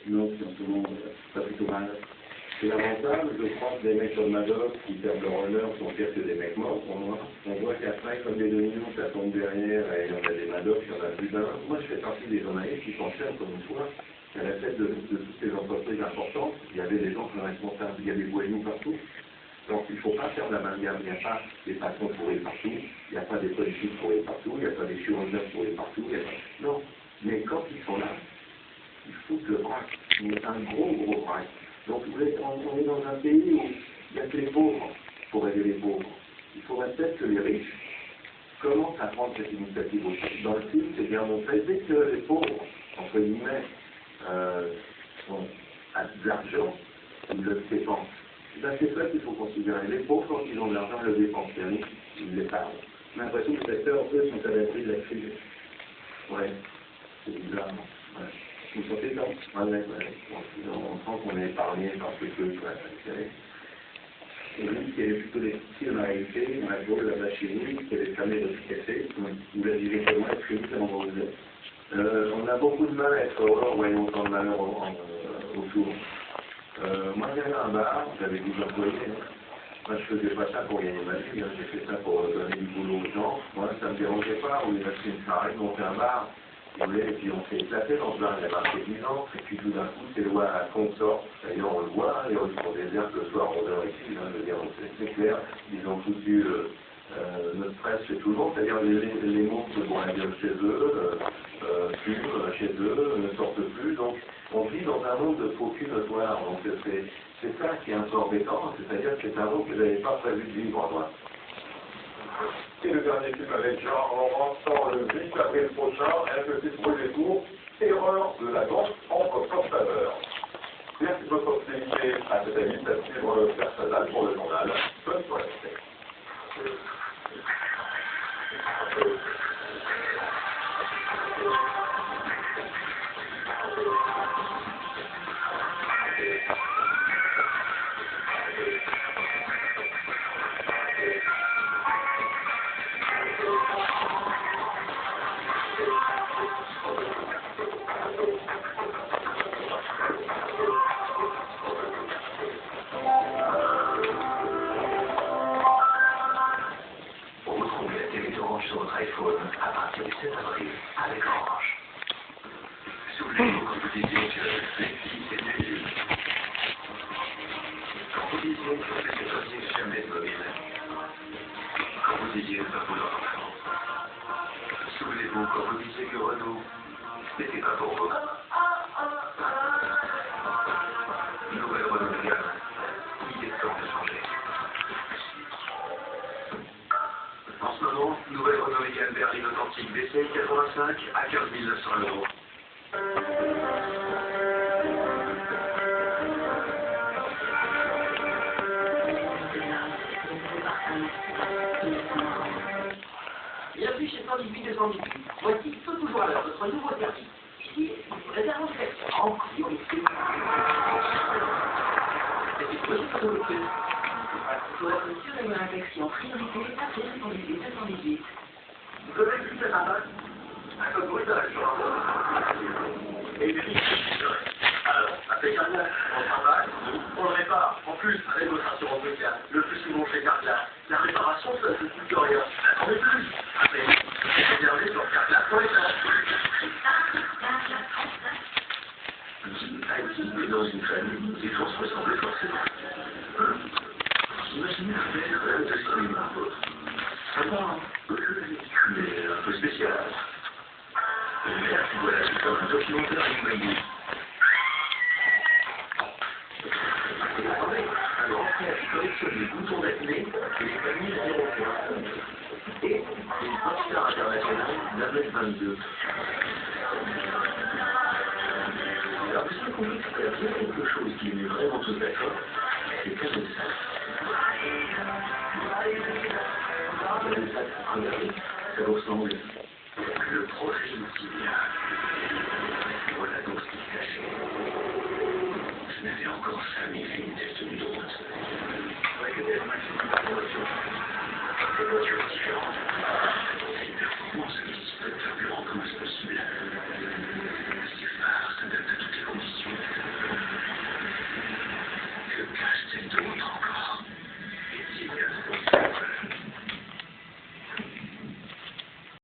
sinon si tout le monde pas plutôt mal. C'est lamentable, je crois que des mecs comme Madoff qui perdent leur honneur sont pires que des mecs morts pour moi. On voit qu'après, comme les dominants, ça tombe derrière et il y en a des Madoff, il y en a plus d'un. Moi, je fais partie des journalistes qui fonctionnent comme une fois. À la tête de toutes ces entreprises importantes, il y avait des gens qui sont responsables, il y a des voyous partout. Donc il ne faut pas faire l'amalgame, il n'y a pas des patrons pourris partout, il n'y a pas des politiques pourris partout, il n'y a pas des chirurgiens pourris partout, il y a pas... Non, mais quand ils sont là, ils foutent le braque, mais un gros braque. Donc on est dans un pays où il n'y a que les pauvres pour aider les pauvres. Il faudrait peut-être que les riches commencent à prendre cette initiative aussi. Dans le film, c'est bien montré, dès que les pauvres, entre guillemets, ont de l'argent, ils le dépensent. C'est ça qu'il faut considérer. Les pauvres, quand ils ont de l'argent, ils le dépensent. Les riches, ils l'épargnent. J'ai l'impression que les acteurs, eux, sont à l'abri de la crise. Ouais, c'est bizarre. Ouais. Vous sentez ça? Ouais. On sent qu'on est épargné par ces trucs. Et lui, qui est plutôt des petits en réalité, on a beau là-bas chez nous, qui est les fermiers de café, vous la direz comment est-ce que vous l'endroit où vous êtes. On a beaucoup de mal à être heureux en voyant autant de malheur autour. Moi j'avais un bar, j'avais 12 employés. Moi je faisais pas ça pour gagner ma vie, j'ai fait ça pour donner du boulot aux gens. Moi ça me dérangeait pas, on lui acheter une soirée, monter un bar, et puis on s'est éclaté dans ce bar, il y a marqué 10 ans, et puis tout d'un coup c'est le à consort. D'ailleurs on le voit, les rues sont désertes le soir, on dort ici, je veux dire, c'est clair, ils ont foutu notre presse chez tout le monde, c'est-à-dire les monstres vont la gueule chez eux, fument chez eux, ne sortent plus, donc on vit dans un monde de faux cul notoire, donc c'est ça qui est un peu embêtant, c'est-à-dire que c'est un monde que je n'avais pas prévu de vivre, moi. Et le dernier film avec Jean Laurent sort le 8 avril prochain, un petit projet court, Erreur de la danse en votre faveur. Merci de votre fidélité à cette invitation pour le personnel pour le journal. Bonne soirée. Sur votre iPhone à partir du 7 avril avec Orange. Souvenez-vous quand vous disiez que Netflix était nul. Quand vous disiez que vous n'aviez jamais de mobile. Quand vous disiez ne pas vouloir d'enfant. Souvenez-vous quand vous disiez que Renault n'était pas pour vous. Nouvelle Renault Mégane. Il est temps de changer. En ce moment, nouvelle Renault Mégane berline authentique DCI 85 à 15 900 €. Bienvenue chez 118 218. Voici tout toujours à l'heure votre nouveau service. Ici, réservation en priorité. C'est une petite photographie. Pour être sûr d'avoir un taxi en priorité, appelez 118 218. Vous connaissez cette attaque? Un code brutal sur un mot. Et puis, alors, impeccable, on travaille, on le répare. En plus, avec votre assurance sociale, le plus souvent chez Carglass, la réparation, ça ne coûte rien. Attendez plus. Mais, regardez sur carglass.fr. Mais dans une famille, les gens se ressemblent forcément. Imaginez un père de cinéma par votre. Sympa, hein? Mais un peu spécial. Une mère qui voit la vie comme un documentaire animalier. Et attendez, un grand frère qui collectionne les boutons d'acné et les familles 01. Et une rockstar internationale d'1m22. Alors vous avez compris qu'il y a bien quelque chose qui met vraiment tous d'accord, c'est qu'un de ça. Ça vous ressemble. Le profil tibia. Voilà donc ce qui se cachait. Je n'avais encore jamais fait une test de droite. Récupère ma petite information. Des voitures différentes. C'est une performance